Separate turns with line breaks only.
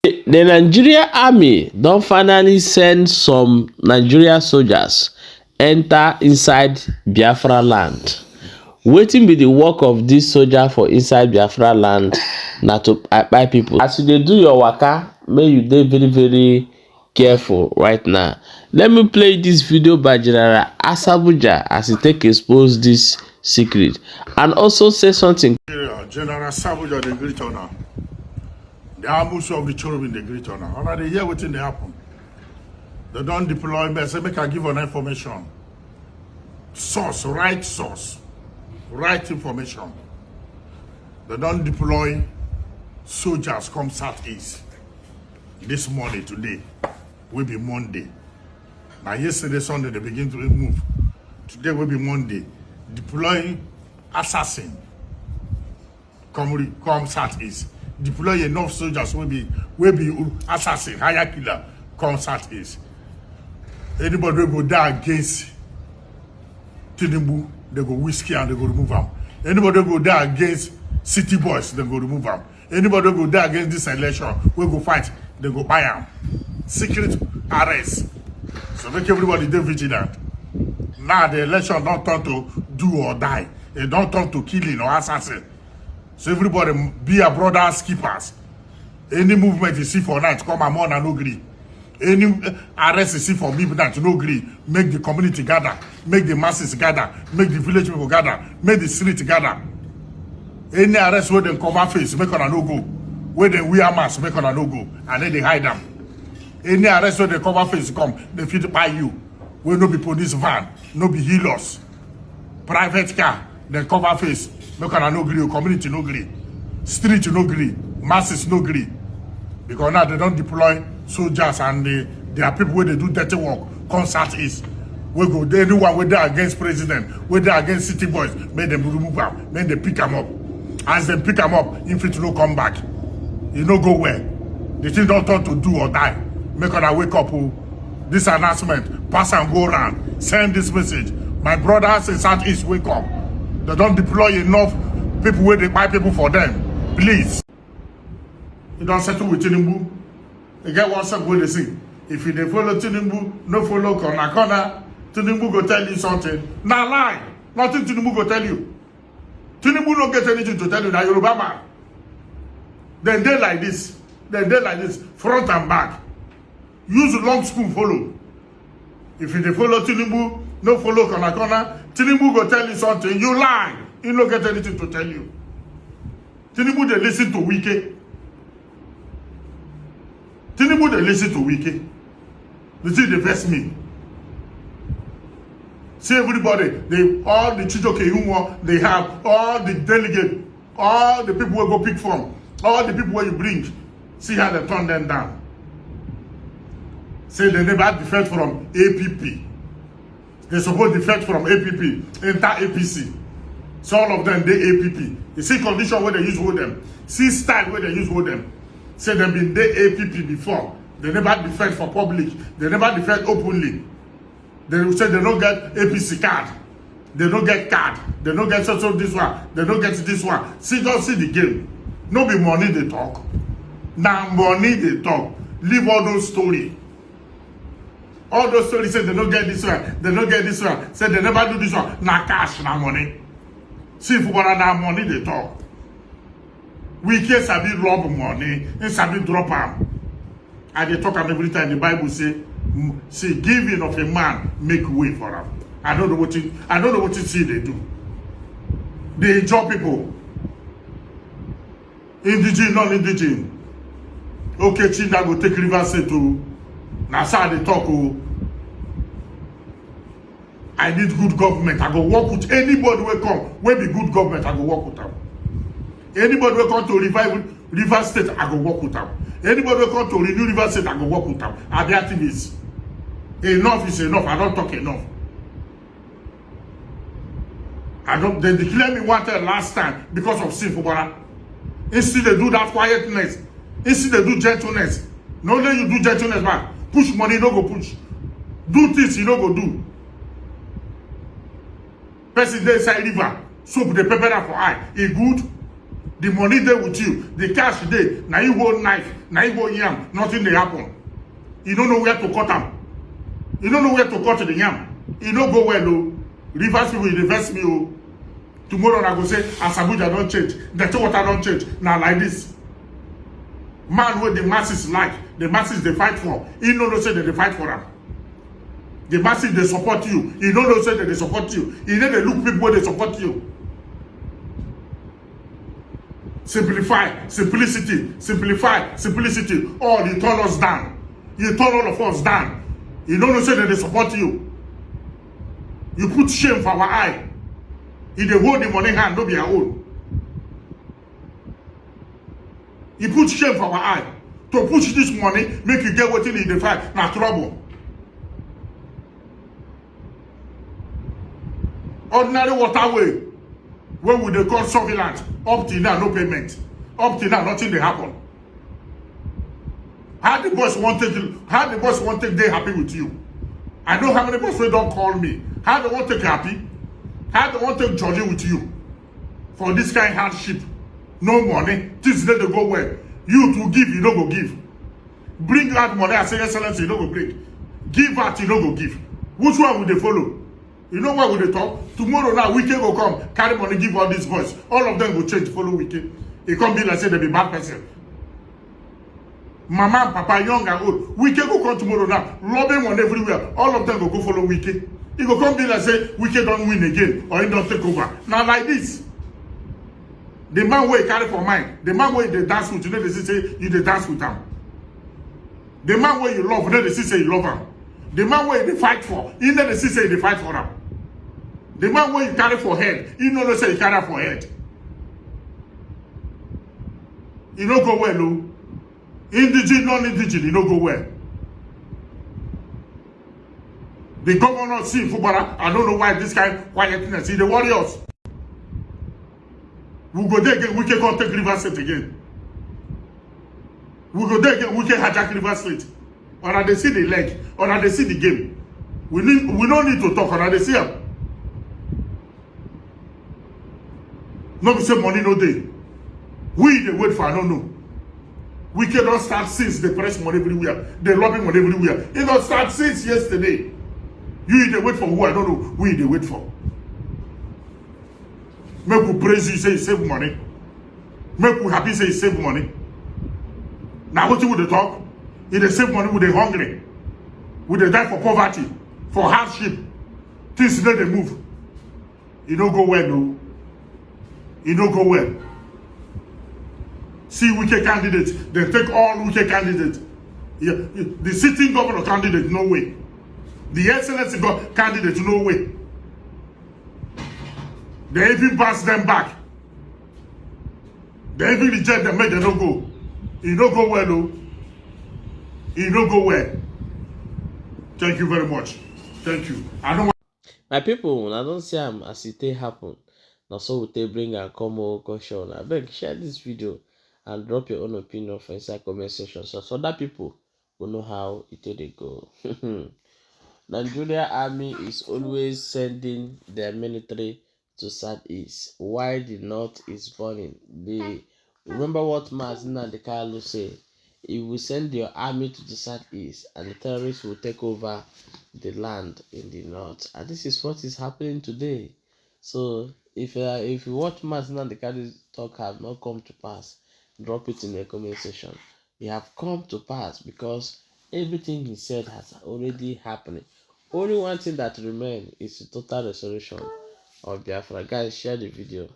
The Nigeria army don finally send some Nigeria soldiers enter inside Biafra land. Wetin be the work of dis soldier for inside Biafra land na to kpai people. As you dey do your waka, make you dey very very careful right now. Let me play this video by General Asabuja as he take expose this secret and also say something.
General Asabuja dey greet honor. The ambush of the cherubim dey greet honor. Honor dey hear wetin dey happen. They don deploy me. Say make I give una information. Source, right information. They don't deploy soldiers come southeast this morning, today will be Monday. Now yesterday, Sunday, they begin to move. Today will be Monday. Deploying assassin come southeast. Deploy enough soldiers will be assassin, higher killer come southeast. Anybody will go there against Tinubu, they go whiskey and they go remove them. Anybody go there against city boys, they go remove them. Anybody go there against this election, we go fight, they go buy them. Secret arrest. So make everybody dey vigilant. Now the election don't turn to do or die. It don't turn to killing or assassin. So everybody be a brothers keepers. Any movement you see for night, come among and no agree. Any arrest you see for midnight, no agree. Make the community gather, make the masses gather, make the village people gather, make the street gather. Any arrest where they cover face, make on a no go. Where they wear mask, make on a no go. And then they hide them. Any arrest where they cover face come, they fit by you. Where no be police van, no be healers. Private car, they cover face, make on a no agree, community no agree. Street no agree, masses no agree. Because now they don't deploy soldiers and there are people where they do dirty work, concert is. We go there, anyone where they against president, where they against city boys, make them remove them, make them pick them up. As they pick them up, if it no come back, you no go where. The thing don't turn to do or die. Make her wake up. This announcement, pass and go around, send this message. My brothers in Southeast, wake up. They don't deploy enough people where they buy people for them. Please. You don't settle with Tinubu. You get one song where they sing. If you dey follow Tinubu, no follow corner. Tinubu go tell you something. Nah lie. Nothing Tinubu go tell you. Tinubu no get anything to tell you. That Yoruba man. Then they like this. Front and back. Use long spoon follow. If you dey follow Tinubu, no follow corner. Tinubu go tell you something. You lie. He no get anything to tell you. Tinubu dey listen to Wike. Tinubu they listen to Wike. The thing they vex me. See everybody, all the Chijoke they have, all the delegate, all the people who go pick from, all the people where you bring, see how they turn them down. Say they never defect from APP. They supposed defect from APP, enter APC. So all of them, they APP. You see condition where they use hold them. See style where they use hold them. Say they been there APP before. They never defend for public. They never defend openly. They say they don't get APC card. They don't get card. They don't get so this one. They don't get this one. See, don't see the game. No be money they talk. Now money they talk. Leave all those stories. All those stories say they don't get this one. They don't get this one. Say they never do this one. Now cash, now money. See, for now money they talk. We can sabi rob money and sabi drop am. And they talk am every time. The Bible say giving of a man make way for him. I don't know what you see they do. They enjoy people. Indigene, non-indigene. Okay, China go take River State to Nasa they talk. I need good government. I go work with anybody will come. Will be good government. I go work with them. Anybody will come to revive River State, I go work with them. Anybody will come to renew River State, I go work with them. I be activists. Enough is enough. I don't talk enough. They declare me wanted last time because of sin for Bora. Instead they do that quietness. Instead they do gentleness. No let you do gentleness, man. Push money, no go push. Do things you no go do. Person dey inside river, soap the pepper for eye. E good. The money there with you, the cash there. Now you hold knife, now you hold yam, nothing they happen. You don't know where to cut them. You don't know where to cut the yam. You don't go well, though. Reverse people, you reverse me, oh. Tomorrow I go say, as Abuja don't change, the water don't change. Now like this. Man what the masses like, the masses they fight for. You don't know say that they fight for them. The masses they support you. You don't know say that they support you. You know they look people they support you. Simplify, simplicity, simplify, simplicity. Oh, you turn us down. You turn all of us down. You don't know say that they support you. You put shame for our eye. If they hold the money hand, don't be your own. You put shame for our eye. To push this money, make you get what you need to fight. Now trouble. Ordinary waterway. Where would they call surveillance? Up till now, no payment. Up till now, nothing they happen. How the boss want to they happy with you? I know how many boss will don't call me. How they want to take happy? How they want to jolly with you? For this kind of hardship. No money. Things that they go well. You to give, you don't go give. Bring out money, I say excellence, you don't go bring. Give out, you don't go give. Which one will they follow? You know what will they talk? Tomorrow now, weekend will come, carry money, give all these boys. All of them will change, follow weekend. It can't be like say they be bad person. Mama and papa, young and old. Weekend will come tomorrow now, robbing one everywhere. All of them will go follow weekend. It will come be like say weekend don't win again or it don't take over. Now like this. The man where he carry for mind, the man where they dance with, you know they say you they dance with him. The man where you love, you know they say you love him. The man where they fight for, you know they say they fight for him. The man where you carry for head, you know they say you carry for head. You don't go well, no. Indigene, non-indigene, you don't go well. The governor see footballer, I don't know why this kind of quietness. See the Warriors. We go there again, we can go take River State again. We go there again, we can hijack River State. Or they see the leg, or they see the game. We don't need to talk, or they see them. No be say money no day. We they wait for I don't know. We cannot start since they press money everywhere. They lobby money everywhere. It don't start since yesterday. You they wait for who I don't know. We they wait for. Make we praise you say you save money. Make we happy say you save money. Now what you would they talk? If they save money, would they hungry? Would they die for poverty? For hardship? Things that they move. You don't go well, no. You don't go well. See wicked candidates. They take all wicked candidates. Yeah. The sitting governor candidate, no way. The excellency candidate, no way. They even pass them back. They even reject them, make them not go. You don't go well, no. You don't go well. Thank you very much. Thank you. I don't want
My people, I don't see them as it take happen. Now so we take bring and come over caution. I beg share this video and drop your own opinion for inside comment section so other people will know how it they go. Nigeria army is always sending their military to southeast while the north is burning. They remember what Mazina the Carlo say. It will send your army to the southeast and the terrorists will take over the land in the north. And this is what is happening today. So if you watch Mazina the Carlo talk have not come to pass, drop it in the comment section. It have come to pass because everything he said has already happened. Only one thing that remains is the total restoration of Biafra. Guys, share the video.